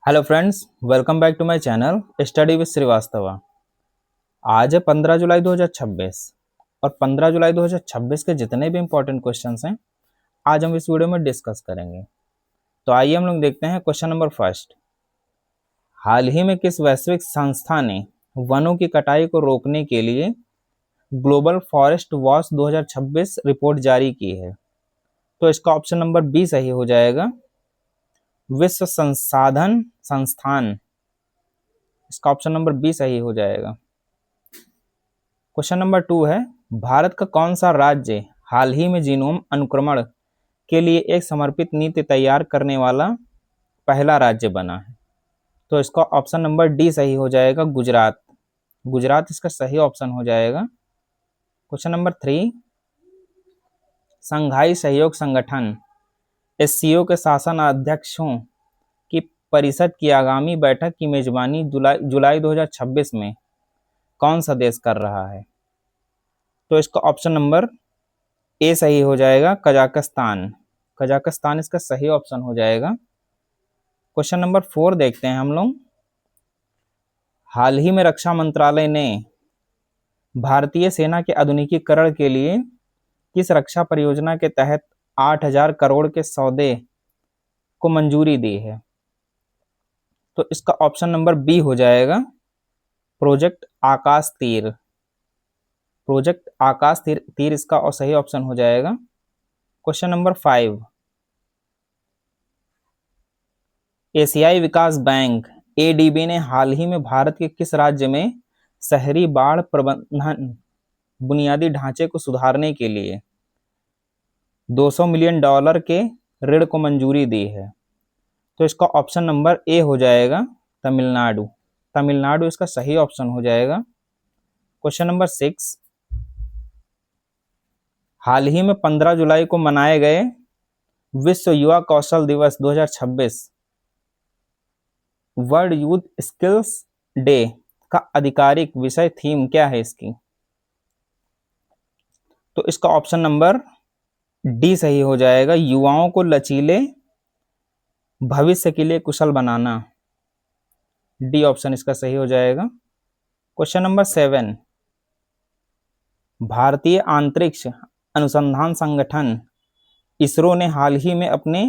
Hello friends, welcome back to my channel study with Srivastava. आज है 15 जुलाई 2026 और 15 जुलाई 2026 के जितने भी इंपॉर्टेंट क्वेश्चंस हैं आज हम इस वीडियो में डिस्कस करेंगे। तो आइए हम लोग देखते हैं क्वेश्चन नंबर फर्स्ट। हाल ही में किस वैश्विक संस्था ने वनों की कटाई को रोकने के लिए ग्लोबल फॉरेस्ट वॉच 2026 रिपोर्ट जारी की है? तो इसका ऑप्शन नंबर बी सही हो जाएगा, विश्व संसाधन संस्थान। इसका ऑप्शन नंबर बी सही हो जाएगा। क्वेश्चन नंबर 2 है, भारत का कौन सा राज्य हाल ही में जीनोम अनुक्रमण के लिए एक समर्पित नीति तैयार करने वाला पहला राज्य बना है? तो इसका ऑप्शन नंबर डी सही हो जाएगा, गुजरात। गुजरात इसका सही ऑप्शन हो जाएगा। क्वेश्चन नंबर 3, संघाई सहयोग संगठन एससीओ के शासन अध्यक्षों की परिषद की आगामी बैठक की मेजबानी जुलाई 2026 में कौन सा देश कर रहा है? तो इसका ऑप्शन नंबर ए सही हो जाएगा, कजाकिस्तान। कजाकिस्तान इसका सही ऑप्शन हो जाएगा। क्वेश्चन नंबर 4 देखते हैं हम लोग। हाल ही में रक्षा मंत्रालय ने भारतीय सेना के आधुनिकीकरण के लिए किस रक्षा परियोजना के तहत 8,000 करोड़ के सौदे को मंजूरी दी है? तो इसका ऑप्शन नंबर बी हो जाएगा, प्रोजेक्ट आकाश तीर। प्रोजेक्ट आकाश तीर इसका सही ऑप्शन हो जाएगा। क्वेश्चन नंबर 5, एशियाई विकास बैंक एडीबी ने हाल ही में भारत के किस राज्य में शहरी बाढ़ प्रबंधन बुनियादी ढांचे को सुधारने के लिए $200 मिलियन के ऋण को मंजूरी दी है? तो इसका ऑप्शन नंबर ए हो जाएगा, तमिलनाडु। तमिलनाडु इसका सही ऑप्शन हो जाएगा। क्वेश्चन नंबर 6, हाल ही में 15 जुलाई को मनाए गए विश्व युवा कौशल दिवस 2026 वर्ल्ड यूथ स्किल्स डे का आधिकारिक विषय थीम क्या है इसकी? तो इसका ऑप्शन नंबर डी सही हो जाएगा, युवाओं को लचीले भविष्य के लिए कुशल बनाना। डी ऑप्शन इसका सही हो जाएगा। क्वेश्चन नंबर 7, भारतीय अंतरिक्ष अनुसंधान संगठन इसरो ने हाल ही में अपने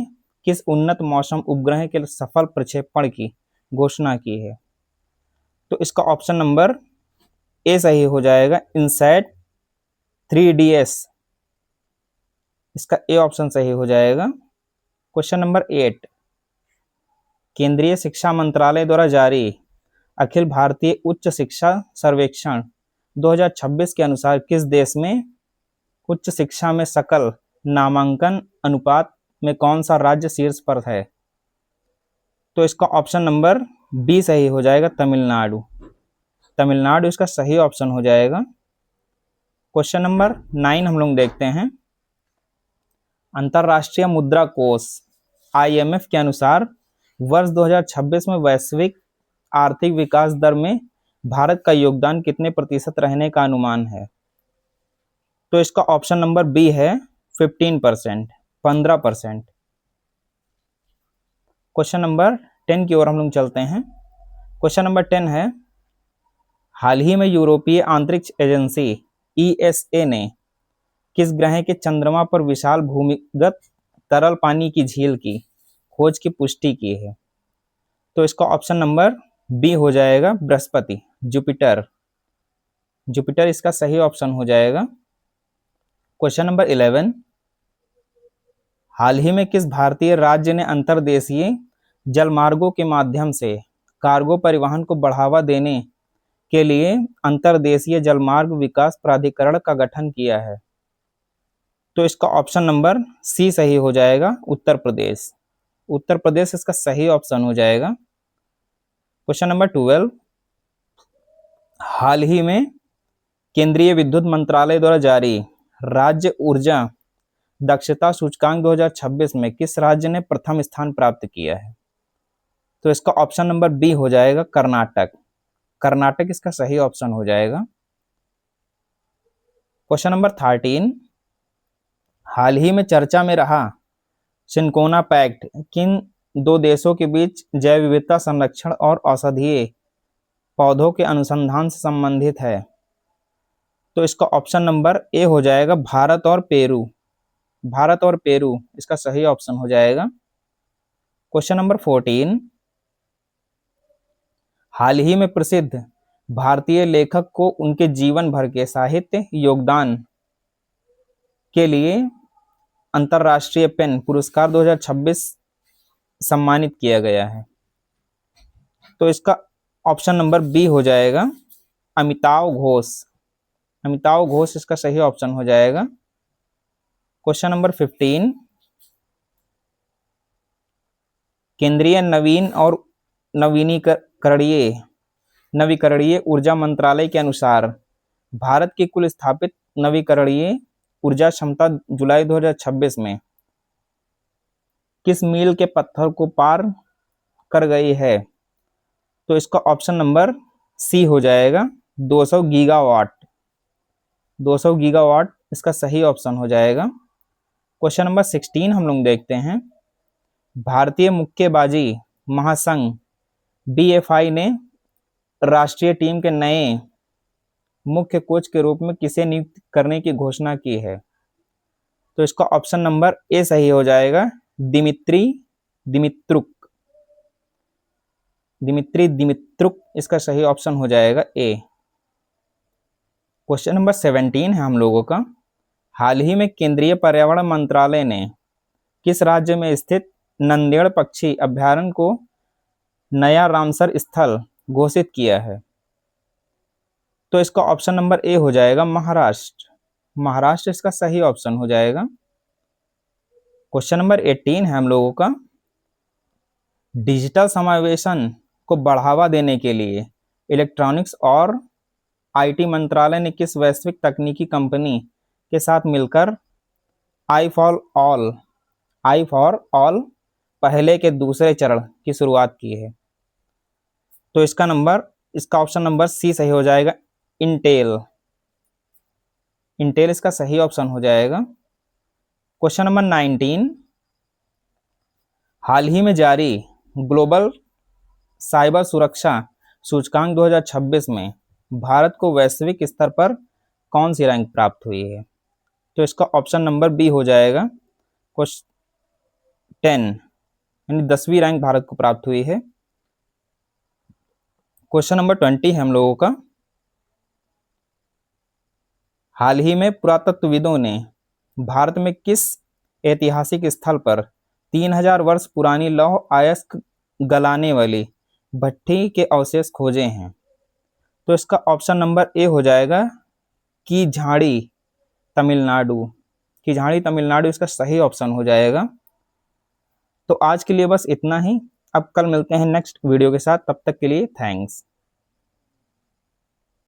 किस उन्नत मौसम उपग्रह के सफल प्रक्षेपण की घोषणा की है? तो इसका ऑप्शन नंबर ए सही हो जाएगा, इनसैट 3DS। इसका ए ऑप्शन सही हो जाएगा। क्वेश्चन नंबर 8, केंद्रीय शिक्षा मंत्रालय द्वारा जारी अखिल भारतीय उच्च शिक्षा सर्वेक्षण 2026 के अनुसार किस देश में उच्च शिक्षा में सकल नामांकन अनुपात में कौन सा राज्य शीर्ष पर है? तो इसका ऑप्शन नंबर बी सही हो जाएगा, तमिलनाडु। तमिलनाडु इसका सही ऑप्शन हो जाएगा। क्वेश्चन नंबर 9 हम लोग देखते हैं। अंतर्राष्ट्रीय मुद्रा कोष IMF के अनुसार वर्ष 2026 में वैश्विक आर्थिक विकास दर में भारत का योगदान कितने प्रतिशत रहने का अनुमान है? तो इसका ऑप्शन नंबर बी है, 15%, 15%। क्वेश्चन नंबर 10 की ओर हम लोग चलते हैं। क्वेश्चन नंबर 10 है, हाल ही में यूरोपीय अंतरिक्ष एजेंसी ESA ने किस ग्रह के चंद्रमा पर विशाल भूमिगत तरल पानी की झील की खोज की पुष्टि की है? तो इसका ऑप्शन नंबर बी हो जाएगा, बृहस्पति, जुपिटर। जुपिटर इसका सही ऑप्शन हो जाएगा। क्वेश्चन नंबर 11, हाल ही में किस भारतीय राज्य ने अंतर्देशीय जलमार्गों के माध्यम से कार्गो परिवहन को बढ़ावा देने के लिए अंतर्देशीय जलमार्ग विकास प्राधिकरण का गठन किया है? तो इसका ऑप्शन नंबर सी सही हो जाएगा, उत्तर प्रदेश। उत्तर प्रदेश इसका सही ऑप्शन हो जाएगा। क्वेश्चन नंबर 12, हाल ही में केंद्रीय विद्युत मंत्रालय द्वारा जारी राज्य ऊर्जा दक्षता सूचकांक 2026 में किस राज्य ने प्रथम स्थान प्राप्त किया है? तो इसका ऑप्शन नंबर बी हो जाएगा, कर्नाटक। कर्नाटक इसका सही ऑप्शन हो जाएगा। क्वेश्चन नंबर 13, हाल ही में चर्चा में रहा सिनकोना पैक्ट किन दो देशों के बीच जैव विविधता संरक्षण और औषधीय पौधों के अनुसंधान से संबंधित है? तो इसका ऑप्शन नंबर ए हो जाएगा भारत और पेरू। भारत और पेरू इसका सही ऑप्शन हो जाएगा। क्वेश्चन नंबर 14, हाल ही में प्रसिद्ध भारतीय लेखक को उनके जीवन भर के साहित्य योगदान के लिए अंतर्राष्ट्रीय पेन पुरस्कार 2026 सम्मानित किया गया है? तो इसका ऑप्शन नंबर बी हो जाएगा अमिताव घोष। अमिताव घोष इसका सही ऑप्शन हो जाएगा। क्वेश्चन नंबर 15, केंद्रीय नवीन और नवीकरणीय ऊर्जा मंत्रालय के अनुसार भारत की कुल स्थापित नवीकरणीय ऊर्जा क्षमता जुलाई 2026 में किस मील के पत्थर को पार कर गई है? तो इसका ऑप्शन नंबर सी हो जाएगा 200 गीगावाट। 200 गीगावाट इसका सही ऑप्शन हो जाएगा। क्वेश्चन नंबर 16 हम लोग देखते हैं, भारतीय मुक्केबाजी महासंघ BFI ने राष्ट्रीय टीम के नए मुख्य कोच के रूप में किसे नियुक्त करने की घोषणा की है? तो इसका ऑप्शन नंबर ए सही हो जाएगा दिमित्री दिमित्रुक इसका सही ऑप्शन हो जाएगा ए। क्वेश्चन नंबर 17 है हम लोगों का, हाल ही में केंद्रीय पर्यावरण मंत्रालय ने किस राज्य में स्थित नंदेड़ पक्षी अभ्यारण्य को नया रामसर स्थल घोषित किया है? तो इसका ऑप्शन नंबर ए हो जाएगा महाराष्ट्र। महाराष्ट्र इसका सही ऑप्शन हो जाएगा। क्वेश्चन नंबर 18 है हम लोगों का, डिजिटल समावेशन को बढ़ावा देने के लिए इलेक्ट्रॉनिक्स और IT मंत्रालय ने किस वैश्विक तकनीकी कंपनी के साथ मिलकर आई फॉर ऑल पहले के दूसरे चरण की शुरुआत की है? तो इसका ऑप्शन नंबर सी सही हो जाएगा इंटेल इसका सही ऑप्शन हो जाएगा। क्वेश्चन नंबर 19, हाल ही में जारी ग्लोबल साइबर सुरक्षा सूचकांक 2026 में भारत को वैश्विक स्तर पर कौन सी रैंक प्राप्त हुई है? तो इसका ऑप्शन नंबर बी हो जाएगा 10 यानी 10वीं रैंक भारत को प्राप्त हुई है। क्वेश्चन नंबर 20 है हम लोगों का, हाल ही में पुरातत्वविदों ने भारत में किस ऐतिहासिक स्थल पर 3000 वर्ष पुरानी लौह अयस्क गलाने वाली भट्टी के अवशेष खोजे हैं? तो इसका ऑप्शन नंबर ए हो जाएगा की झाड़ी तमिलनाडु इसका सही ऑप्शन हो जाएगा। तो आज के लिए बस इतना ही। अब कल मिलते हैं नेक्स्ट वीडियो के साथ, तब तक के लिए थैंक्स।